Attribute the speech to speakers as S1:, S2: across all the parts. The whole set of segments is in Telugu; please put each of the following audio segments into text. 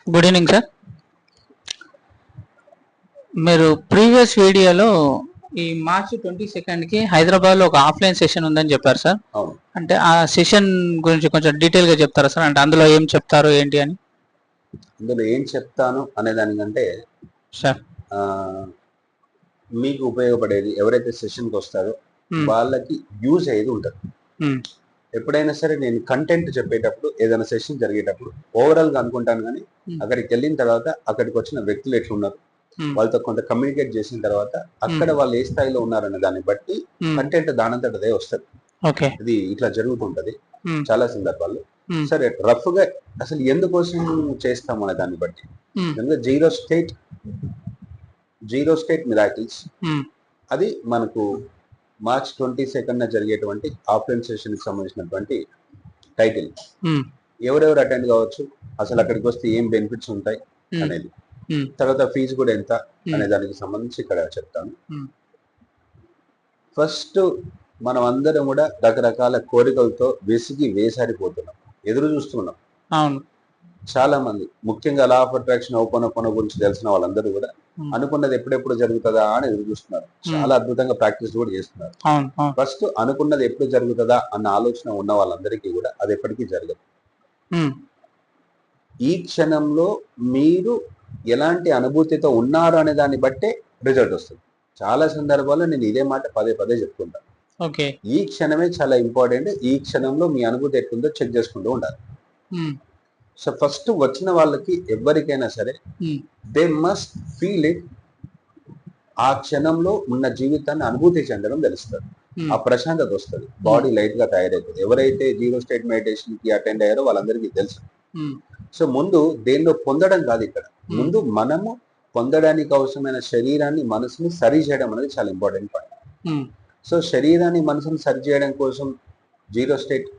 S1: Good evening sir. మీరు ప్రీవియస్ వీడియోలో ఈ మార్చి 22కి హైదరాబాద్లో ఒక ఆఫ్లైన్ సెషన్ ఉందని చెప్పారు సార్.
S2: అవును.
S1: అంటే ఆ సెషన్ గురించి కొంచెం డీటెయిల్గా చెప్తారా సార్? అంటే అందులో ఏం చెప్తారు ఏంటి అని.
S2: అందులో ఏం చెప్తాను అనే దానికంటే
S1: సార్
S2: మీకు ఉపయోగపడేది ఎవరైతే సెషన్కి వస్తారో వాళ్ళకి యూజ్ అయ్యేది ఉంటుంది. ఎప్పుడైనా సరే నేను కంటెంట్ చెప్పేటప్పుడు ఏదైనా సెషన్ జరిగేటప్పుడు ఓవరాల్ గా అనుకుంటాను, కానీ అక్కడికి వెళ్ళిన తర్వాత అక్కడికి వచ్చిన వ్యక్తులు ఎట్లున్నారు, వాళ్ళతో కొంత కమ్యూనికేట్ చేసిన తర్వాత అక్కడ వాళ్ళు ఏ స్థాయిలో ఉన్నారనే దాన్ని బట్టి కంటెంట్ దానంతట అదే వస్తుంది. ఇది ఇట్లా జరుగుతుంటది చాలా సందర్భాల్లో. సరే, రఫ్ గా అసలు ఎందుకోసం చేస్తాము అనే దాన్ని బట్టి జీరో స్టేట్ మిరాకిల్స్ అది మనకు మార్చ్ 22న జరిగేటువంటి ఆఫ్లైన్ సెషన్ కి సంబంధించినటువంటి టైటిల్. ఎవరెవరు అటెండ్ కావచ్చు, అసలు అక్కడికి వస్తే ఏం బెనిఫిట్స్ ఉంటాయి అనేది, తర్వాత ఫీజు కూడా ఎంత అనే దానికి సంబంధించి ఇక్కడ చెప్తాను. ఫస్ట్ మనం అందరం కూడా రకరకాల కోరికలతో విసిగి వేసారిపోతున్నాం, ఎదురు చూస్తున్నాం. చాలా మంది ముఖ్యంగా లా ఆఫ్ అట్రాక్షన్ ఓపెన్ గురించి తెలిసిన వాళ్ళందరూ కూడా అనుకున్నది ఎప్పుడెప్పుడు జరుగుతుందా అని ఎదురు చూస్తున్నారు. చాలా అద్భుతంగా ప్రాక్టీస్ కూడా చేస్తున్నారు. ఫస్ట్ అనుకున్నది ఎప్పుడు జరుగుతుందా అన్న ఆలోచన ఉన్న వాళ్ళందరికీ కూడా అది ఎప్పటికీ జరగదు. ఈ క్షణంలో మీరు ఎలాంటి అనుభూతితో ఉన్నారు అనే దాన్ని బట్టే రిజల్ట్ వస్తుంది. చాలా సందర్భాల్లో నేను ఇదే మాట పదే పదే చెప్తుంటాను. ఈ క్షణమే చాలా ఇంపార్టెంట్. ఈ క్షణంలో మీ అనుభూతి ఎట్లుందో చెక్ చేసుకుంటూ ఉండాలి. సో ఫస్ట్ వచ్చిన వాళ్ళకి ఎవరికైనా సరే దే మస్ట్ ఫీల్ ఇట్. ఆ క్షణంలో ఉన్న జీవితాన్ని అనుభూతి చెందడం తెలుస్తుంది. ఆ ప్రశాంతత వస్తుంది, బాడీ లైట్ గా తయారైతుంది. ఎవరైతే జీరో స్టేట్ మెడిటేషన్ కి అటెండ్ అయ్యారో వాళ్ళందరికీ తెలుసు. సో ముందు దేనిలో పొందడం కాదు, ఇక్కడ ముందు మనము పొందడానికి అవసరమైన శరీరాన్ని మనసుని సరి చేయడం అనేది చాలా ఇంపార్టెంట్ పాయింట్. సో శరీరాన్ని మనసుని సరి చేయడం కోసం జీరో స్టేట్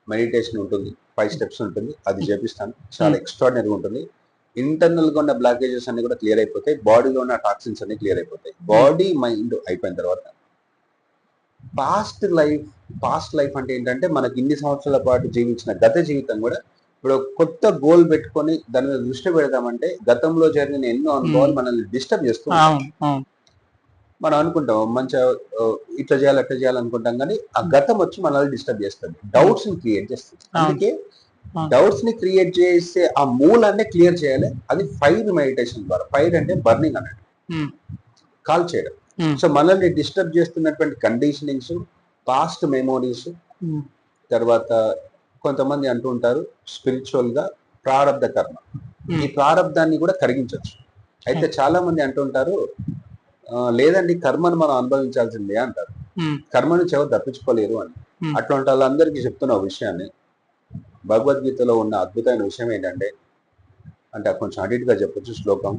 S2: మెడిటేషన్ ఉంటుంది, 5 స్టెప్స్ ఉంటుంది, అది చేపిస్తాను. చాలా ఎక్స్ట్రాడినరీగా ఉంటుంది. ఇంటర్నల్ గా ఉన్న బ్లాకేజెస్ అన్ని కూడా క్లియర్ అయిపోతాయి, బాడీలో ఉన్న టాక్సిన్స్ అన్ని క్లియర్ అయిపోతాయి. బాడీ మైండ్ అయిపోయిన తర్వాత పాస్ట్ లైఫ్ అంటే ఏంటంటే మనకి ఇన్ని సంవత్సరాల పాటు జీవించిన గత జీవితం కూడా ఇప్పుడు కొత్త గోల్ పెట్టుకొని దాని మీద దృష్టి పెడదామంటే గతంలో జరిగిన ఎన్నో అనుభవాలు మనల్ని డిస్టర్బ్ చేస్తున్నాం. మనం అనుకుంటాం మంచిగా ఇట్లా చేయాలి అట్లా చేయాలనుకుంటాం, కానీ ఆ గతం వచ్చి మనల్ని డిస్టర్బ్ చేస్తుంది, డౌట్స్ ని క్రియేట్ చేస్తుంది. అందుకే డౌట్స్ ని క్రియేట్ చేసే ఆ మూలాన్ని క్లియర్ చేయాలి. అది ఫైర్ మెడిటేషన్ ద్వారా. ఫైర్ అంటే బర్నింగ్ అన్నట్టు, కాల్ చేయడం. సో మనల్ని డిస్టర్బ్ చేస్తున్నటువంటి కండిషనింగ్స్, పాస్ట్ మెమోరీస్, తర్వాత కొంతమంది అంటూ ఉంటారు స్పిరిచువల్ గా ప్రారబ్ధ కర్మ. ఈ ప్రారబ్ధాన్ని కూడా కరిగించవచ్చు. అయితే చాలా మంది అంటుంటారు లేదండి కర్మను మనం అనుభవించాల్సిందే అంటారు, కర్మ నుంచి ఎవరు తప్పించుకోలేరు అని. అట్లాంటి వాళ్ళందరికీ చెప్తున్న విషయాన్ని, భగవద్గీతలో ఉన్న అద్భుతమైన విషయం ఏంటంటే, అంటే కొంచెం అడిట్గా చెప్పొచ్చు శ్లోకం,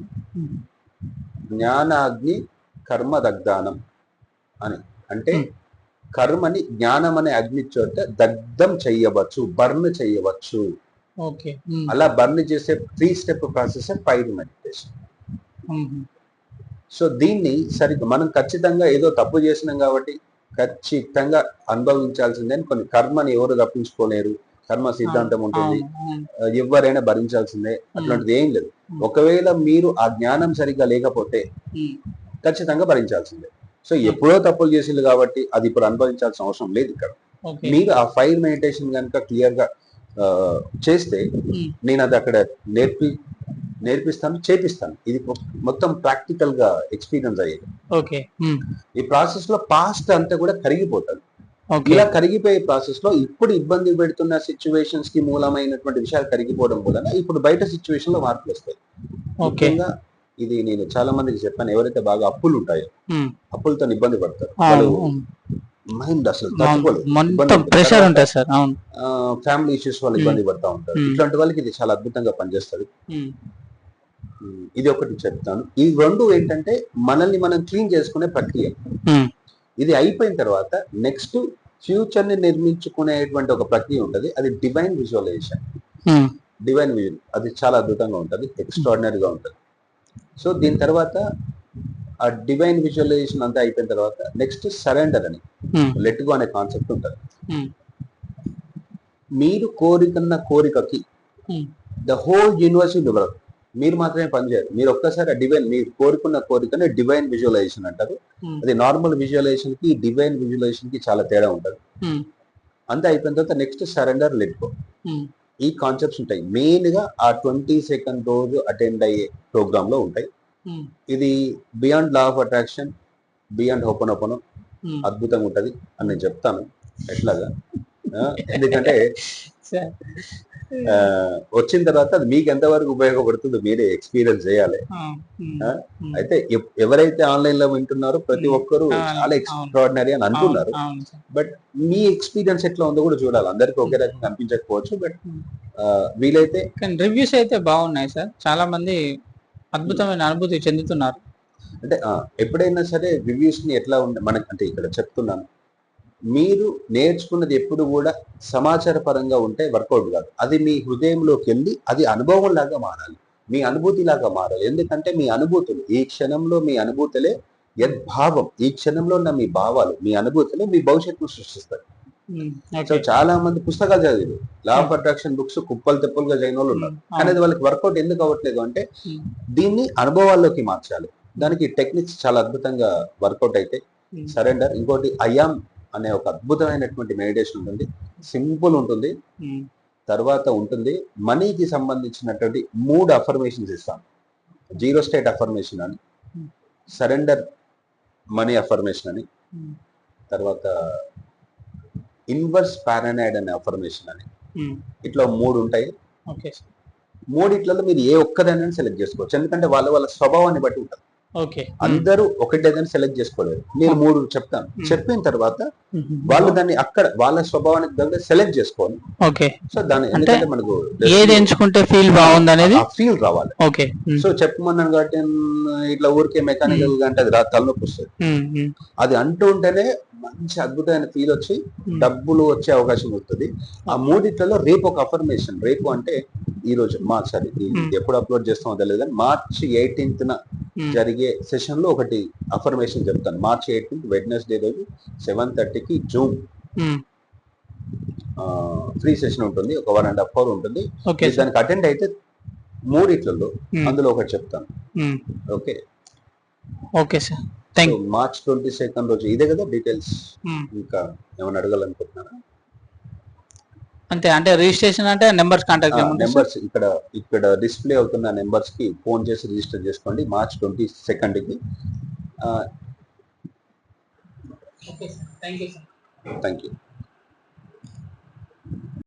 S2: జ్ఞానాగ్ని కర్మ దగ్ధానం అని. అంటే కర్మని జ్ఞానం అనే అగ్ని చోట దగ్ధం చెయ్యవచ్చు, బర్న్ చెయ్యవచ్చు. అలా బర్న్ చేసే 3 step process fire meditation. So దీన్ని సరిగ్గా మనం ఖచ్చితంగా ఏదో తప్పు చేసినాం కాబట్టి ఖచ్చితంగా అనుభవించాల్సిందే. కొన్ని కర్మని ఎవరు తప్పించుకోలేరు, కర్మ సిద్ధాంతం ఉంటుంది, ఎవరైనా భరించాల్సిందే, అట్లాంటిది ఏం లేదు. ఒకవేళ మీరు ఆ జ్ఞానం సరిగ్గా లేకపోతే ఖచ్చితంగా భరించాల్సిందే. సో ఎప్పుడో తప్పులు చేసింది కాబట్టి అది ఇప్పుడు అనుభవించాల్సిన అవసరం లేదు. ఇక్కడ మీరు ఆ ఫైర్ మెడిటేషన్ కనుక క్లియర్ గా చేస్తే, నేను అది అక్కడ నేర్పిస్తాను, చేపిస్తాను. ఇది మొత్తం ప్రాక్టికల్ గా ఎక్స్పీరియన్స్ అయ్యేది. ఈ ప్రాసెస్ లో పాస్ట్ అంతా కూడా కరిగిపోతుంది. ఇలా కరిగిపోయే ప్రాసెస్ లో ఇప్పుడు ఇబ్బంది పెడుతున్న సిచ్యువేషన్స్ కి మూలమైనటువంటి విషయాలు కరిగిపోవడం వలన ఇప్పుడు బయట సిచ్యువేషన్ లో మార్పులు వస్తాయి. ముఖ్యంగా ఇది నేను చాలా మందికి చెప్పాను, ఎవరైతే బాగా అప్పులు ఉంటాయో, అప్పులతో ఇబ్బంది పడతారు, వాళ్ళు మైండ్ అసలు తట్టుకోలేదు, ఫ్యామిలీ ఇష్యూస్ వాళ్ళు ఇబ్బంది పడతా ఉంటారు, ఇట్లాంటి వాళ్ళకి ఇది చాలా అద్భుతంగా పనిచేస్తుంది. ఇది ఒకటి చెప్తాను. ఈ రెండు ఏంటంటే మనల్ని మనం క్లీన్ చేసుకునే ప్రక్రియ. ఇది అయిపోయిన తర్వాత నెక్స్ట్ ఫ్యూచర్ ని నిర్మించుకునేటువంటి ఒక ప్రక్రియ ఉంటుంది, అది డివైన్ విజువలైజేషన్. డివైన్ విజువల్ అది చాలా అద్భుతంగా ఉంటుంది, ఎక్స్ట్రాడినరీగా ఉంటుంది. సో దీని తర్వాత ఆ డివైన్ విజువలైజేషన్ అంతా అయిపోయిన తర్వాత నెక్స్ట్ సరెండర్ అని, లెట్ గో అనే కాన్సెప్ట్ ఉంటుంది. మీరు కోరికన్న కోరికకి ద హోల్ యూనివర్స్ డెవలప్. మీరు మాత్రమే పనిచేయరు. మీరు ఒక్కసారి ఆ డివైన్, మీరు కోరుకున్న కోరికనే డివైన్ విజువలైజేషన్ అంటారు. అది నార్మల్ విజువలైజేషన్ కి డివైన్ విజువలైజేషన్ కి చాలా తేడా ఉంటుంది. అంతా అయిపోయిన తర్వాత నెక్స్ట్ సరెండర్, లెట్ గో. ఈ కాన్సెప్ట్స్ ఉంటాయి మెయిన్ గా ఆ 22nd రోజు అటెండ్ అయ్యే ప్రోగ్రామ్ లో ఉంటాయి. ఇది beyond law of attraction, beyond hooponopono, అద్భుతంగా ఉంటది అని నేను చెప్తాను ఎట్లాగా. ఎందుకంటే వచ్చిన తర్వాత అది మీకు ఎంతవరకు ఉపయోగపడుతుందో మీరే ఎక్స్పీరియన్స్ చేయాలి. అయితే ఎవరైతే ఆన్లైన్ లో వింటున్నారో ప్రతి ఒక్కరు చాలా ఎక్స్ట్రాడినరీ అని అంటున్నారు. బట్ మీ ఎక్స్పీరియన్స్ ఎట్లా ఉందో కూడా చూడాలి. అందరికి ఒకే రకంగా అనిపించకపోవచ్చు, బట్ వీలైతే
S1: రివ్యూస్ అయితే బాగున్నాయి సార్. చాలా మంది అద్భుతమైన అనుభూతి చెందుతున్నారు.
S2: అంటే ఎప్పుడైనా సరే రివ్యూస్ ని ఎట్లా ఉండే మనకి, అంటే ఇక్కడ చెప్తున్నాను, మీరు నేర్చుకున్నది ఎప్పుడు కూడా సమాచార పరంగా ఉంటే వర్కౌట్ కాదు. అది మీ హృదయంలోకి వెళ్ళి అది అనుభవం లాగా మారాలి, మీ అనుభూతి లాగా మారాలి. ఎందుకంటే మీ అనుభూతులు ఈ క్షణంలో, మీ అనుభూతులే యద్భావం, ఈ క్షణంలో ఉన్న మీ భావాలు, మీ అనుభూతులే మీ భవిష్యత్తును సృష్టిస్తాయి. సో చాలా మంది పుస్తకాలు చదివారు, లా ఆఫ్ అట్రాక్షన్ బుక్స్ కుప్పలు తెప్పలుగా చదివిన వాళ్ళు ఉన్నారు, కానీ అది వాళ్ళకి వర్కౌట్ ఎందుకు అవ్వట్లేదు అంటే దీన్ని అనుభవాల్లోకి మార్చాలి. దానికి టెక్నిక్స్ చాలా అద్భుతంగా వర్కౌట్ అయితే సరెండర్. ఇంకోటి ఐయామ్ అనే ఒక అద్భుతమైనటువంటి మెడిటేషన్ ఉంటుంది, సింపుల్ ఉంటుంది. తర్వాత ఉంటుంది మనీకి సంబంధించినటువంటి 3 అఫర్మేషన్స్ ఇస్తాం. 0 స్టేట్ అఫర్మేషన్ అని, సరెండర్ మనీ అఫర్మేషన్ అని, తర్వాత ఇన్వర్స్ పారానైడ్ అనే అఫర్మేషన్ అని. ఇట్లా 3 ఉంటాయి. మూడిట్లలో మీరు ఏ ఒక్కదాన్ని సెలెక్ట్ చేసుకోవచ్చు, ఎందుకంటే వాళ్ళ స్వభావాన్ని బట్టి ఉంటుంది. అందరూ ఒకటేదని సెలెక్ట్ చేసుకోలేరు. నేను 3 చెప్తాను, చెప్పిన తర్వాత వాళ్ళు దాన్ని అక్కడ వాళ్ళ స్వభావానికి దగ్గర సెలెక్ట్ చేసుకోవాలి. సో దాని ఎందుకంటే మనకు
S1: ఏది ఎంచుకుంటే ఫీల్ బాగుంది అనేది
S2: ఫీల్ రావాలి. సో చెప్పమన్నాను కాబట్టి ఇట్లా ఊరికే మెకానికల్ గా అంటే అది తలనొప్పి వస్తుంది. అది అంటూ ఉంటేనే మంచి అద్భుతమైన ఫీల్ వచ్చి డబ్బులు వచ్చే అవకాశం వస్తుంది. ఆ 3 రేపు ఒక అఫర్మేషన్, రేపు అంటే ఈ రోజు సారీ ఎప్పుడు అప్లోడ్ చేస్తామో తెలియదు, కానీ March 18th జరిగే సెషన్ లో ఒకటి అఫర్మేషన్ చెప్తాను. March 18th వెడ్నెస్డే రోజు 7:30కి జూమ్ ఫ్రీ సెషన్ ఉంటుంది, ఒక 1.5 hour ఉంటుంది. దానికి అటెండ్ అయితే 3 అందులో ఒకటి చెప్తాను. Okay sir. March 22nd రోజు ఇదే కదా డీటెయిల్స్. ఇంకా ఏమైనా అడగాలనుకుంటున్నారా?
S1: అంతే. అంటే రిజిస్ట్రేషన్ అంటే నెంబర్స్ కాంటాక్ట్
S2: నెంబర్స్ ఇక్కడ డిస్ప్లే అవుతున్న నెంబర్స్ కి ఫోన్ చేసి రిజిస్టర్ చేసుకోండి. March 22కి. Thank you.